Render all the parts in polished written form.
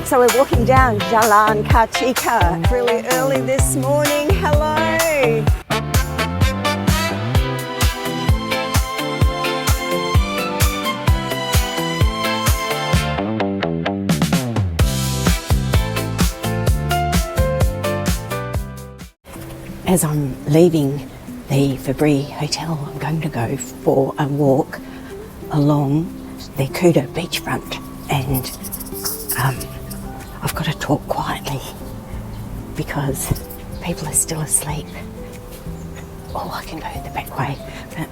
So we're walking down Jalan Kartika really early this morning. Hello. As I'm leaving the Fabri Hotel, I'm going to go for a walk along the Kuta beachfront, and I've got to talk quietly because people are still asleep. Oh, I can go the back way, but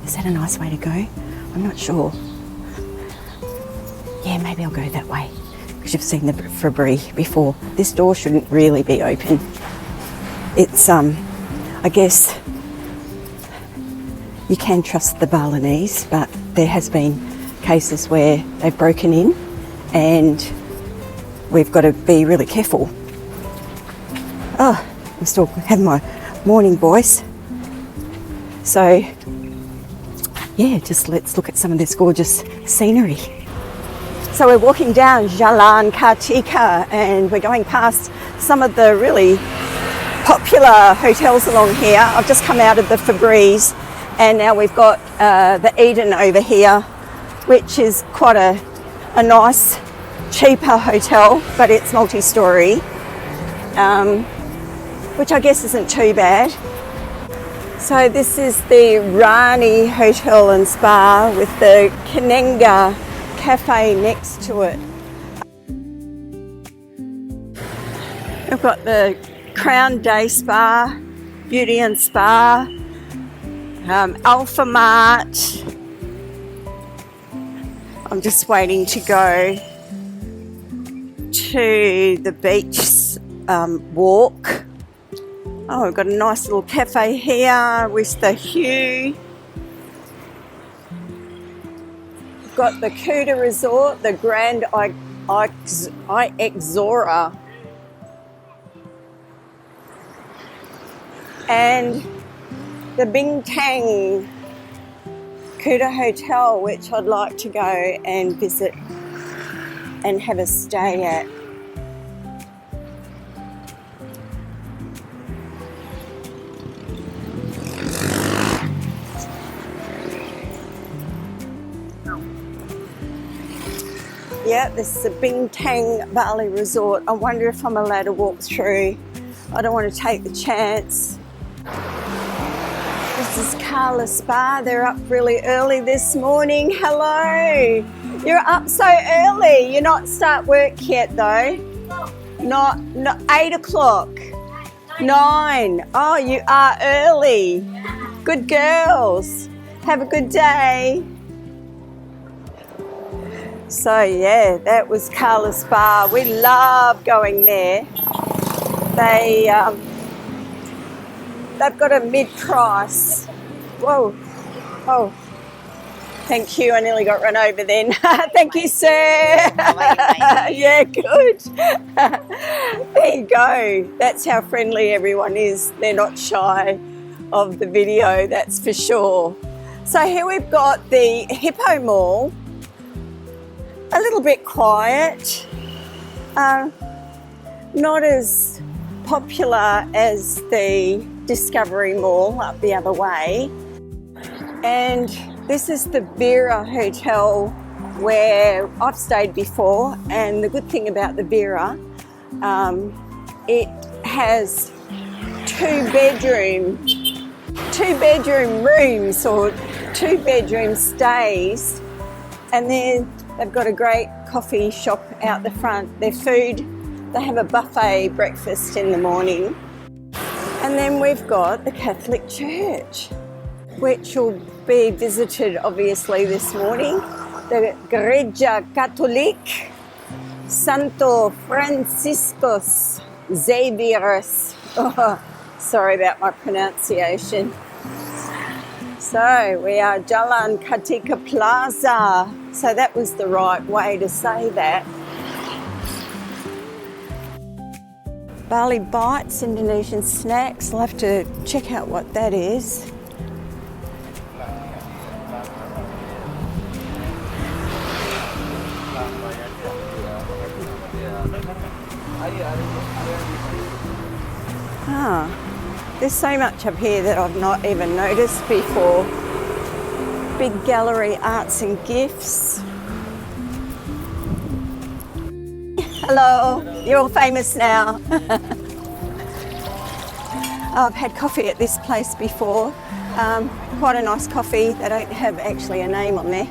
is that a nice way to go? I'm not sure. Yeah, maybe I'll go that way because you've seen the Fabri before. This door shouldn't really be open. It's, I guess you can trust the Balinese, but there has been cases where they've broken in and we've got to be really careful. Oh, I'm still having my morning voice. So, yeah, just let's look at some of this gorgeous scenery. So we're walking down Jalan Kartika and we're going past some of the really popular hotels along here. I've just come out of the Fabri's and now we've got the Eden over here, which is quite a nice, cheaper hotel, but it's multi-storey, which I guess isn't too bad. So this is the Rani Hotel and Spa with the Kenenga Cafe next to it. We've got the Crown Day Spa, Beauty and Spa, Alpha Mart. I'm just waiting to go to the beach walk. Oh, we've got a nice little cafe here with the Hue. We've got the Kuta Resort, the Grand Ixora. And the Bintang Kuta Hotel, which I'd like to go and visit and have a stay at. Yeah, this is the Bintang Bali Resort. I wonder if I'm allowed to walk through. I don't want to take the chance. This is Carla Spa. They're up really early this morning. Hello. You're up so early. You're not start work yet though. Not 8 o'clock. 9. Oh, you are early. Good girls. Have a good day. So yeah, that was Carla Spa. We love going there. They've got a mid-price. Whoa. Oh, thank you. I nearly got run over then. Thank you, sir. Yeah, good. There you go. That's how friendly everyone is. They're not shy of the video, that's for sure. So here we've got the Hippo Mall. A little bit quiet. Not as popular as the Discovery Mall up the other way. And this is the Vera Hotel where I've stayed before, and the good thing about the Vera, it has two bedroom rooms or 2 bedroom stays, and then they've got a great coffee shop out the front. Their food, they have a buffet breakfast in the morning. And then we've got the Catholic Church, which will be visited obviously this morning. The Igreja Catholic Santo Franciscus Xavierus. Oh, sorry about my pronunciation. So we are Jalan Kartika Plaza. So that was the right way to say that. Bali Bites, Indonesian snacks. I'll have to check out what that is. There's so much up here that I've not even noticed before. Big gallery, arts and gifts. Hello, you're all famous now. I've had coffee at this place before. Quite a nice coffee. They don't have actually a name on there.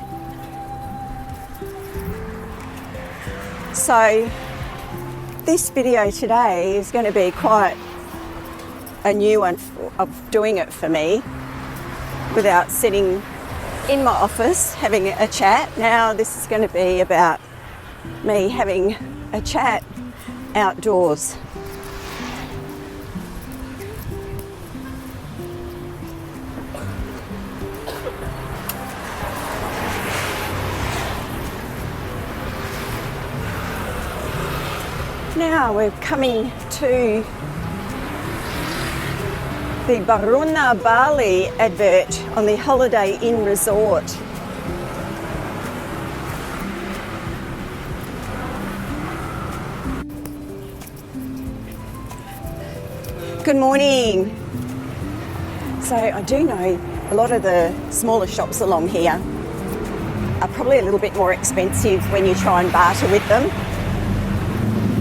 So this video today is going to be quite a new one of doing it for me without sitting in my office having a chat. Now this is going to be about me having a chat outdoors. Now we're coming to the Baruna Bali advert on the Holiday Inn Resort. Good morning. So I do know a lot of the smaller shops along here are probably a little bit more expensive when you try and barter with them.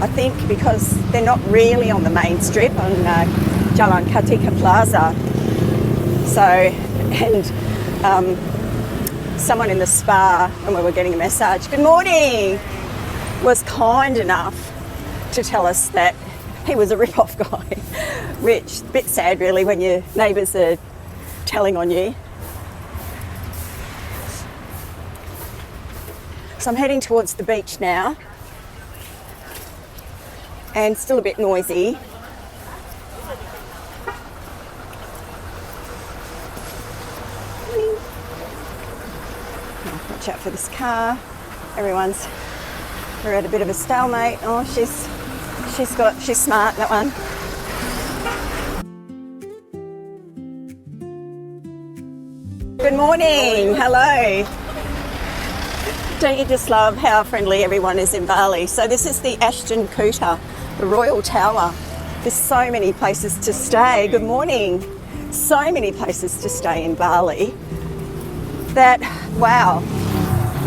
I think because they're not really on the main strip on Jalan Kartika Plaza. So, and someone in the spa when we were getting a massage, good morning, was kind enough to tell us that he was a rip-off guy. Which, a bit sad really when your neighbours are telling on you. So I'm heading towards the beach now. And still a bit noisy. Watch out for this car. We're at a bit of a stalemate. Oh, she's smart, that one. Good morning, hello. Don't you just love how friendly everyone is in Bali? So this is the Ashton Kuta, the Royal Tower. There's so many places to stay. Good morning. So many places to stay in Bali that, wow,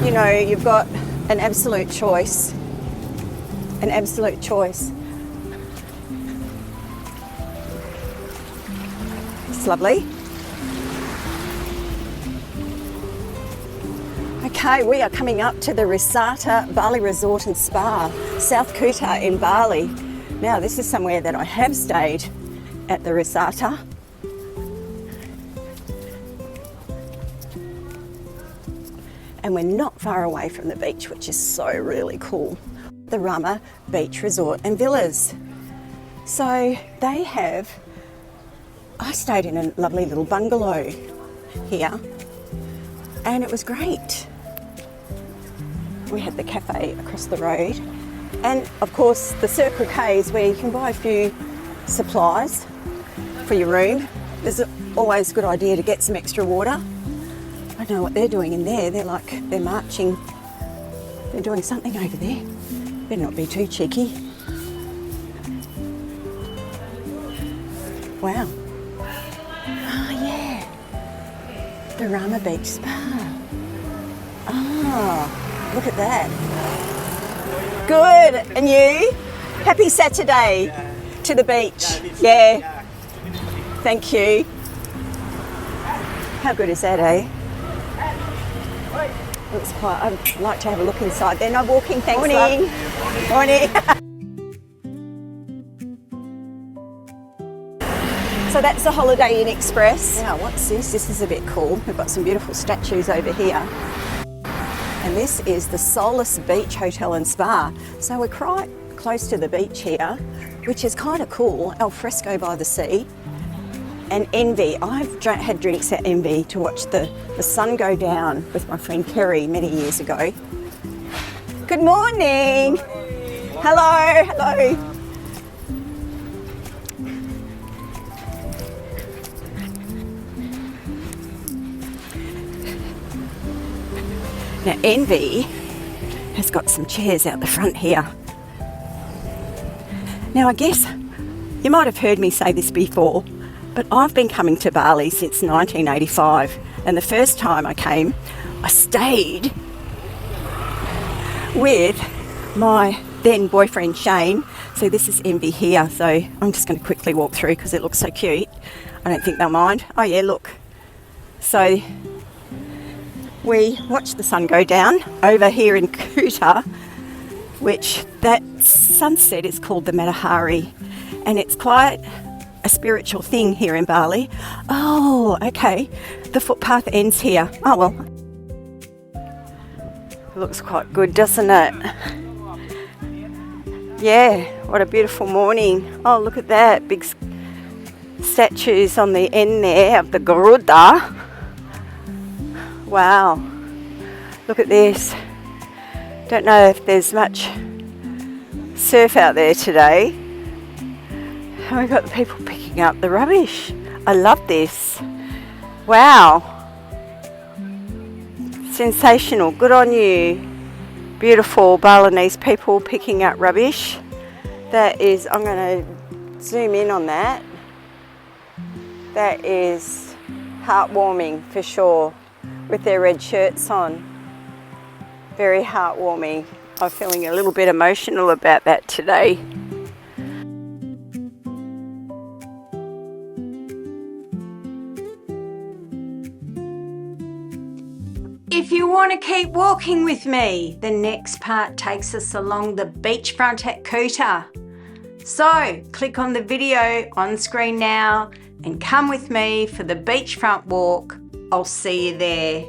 you know, you've got an absolute choice. An absolute choice. It's lovely. Okay, we are coming up to the Risata Bali Resort and Spa, South Kuta in Bali. Now, this is somewhere that I have stayed at the Risata. And we're not far away from the beach, which is so really cool. The Rama Beach Resort and Villas. So they have, I stayed in a lovely little bungalow here and it was great. We had the cafe across the road and of course the Circle K is where you can buy a few supplies for your room. There's always a good idea to get some extra water. I don't know what they're doing in there. They're marching. They're doing something over there. Better not be too cheeky. Wow. Oh yeah. The Rama Beach Spa. Oh, look at that. Good. And you? Happy Saturday to the beach. Yeah. Thank you. How good is that, eh? Looks quite, I'd like to have a look inside there. No walking, thanks. Morning. Morning. So that's the Holiday Inn Express. Now what's this? This is a bit cool. We've got some beautiful statues over here. And this is the Solace Beach Hotel and Spa. So we're quite close to the beach here, which is kind of cool. Al fresco by the sea. And Envy, I've had drinks at Envy to watch the sun go down with my friend Kerry many years ago. Good morning. Hello, hello. Now Envy has got some chairs out the front here. Now, I guess you might have heard me say this before, but I've been coming to Bali since 1985, and the first time I came, I stayed with my then boyfriend Shane. So this is Envy here, so I'm just going to quickly walk through because it looks so cute. I don't think they'll mind. Oh yeah, look. So we watched the sun go down over here in Kuta, which that sunset is called the Matahari, and it's quite a spiritual thing here in Bali. Oh, okay. The footpath ends here. Oh well. It looks quite good, doesn't it? Yeah, what a beautiful morning. Oh, look at that. Big statues on the end there of the Garuda. Wow. Look at this. Don't know if there's much surf out there today. And we've got the people picking up the rubbish. I love this. Wow. Sensational. Good on you. Beautiful Balinese people picking up rubbish. That is, I'm going to zoom in on that. That is heartwarming for sure, with their red shirts on. Very heartwarming. I'm feeling a little bit emotional about that today. If you want to keep walking with me, the next part takes us along the beachfront at Kuta. So click on the video on screen now and come with me for the beachfront walk. I'll see you there.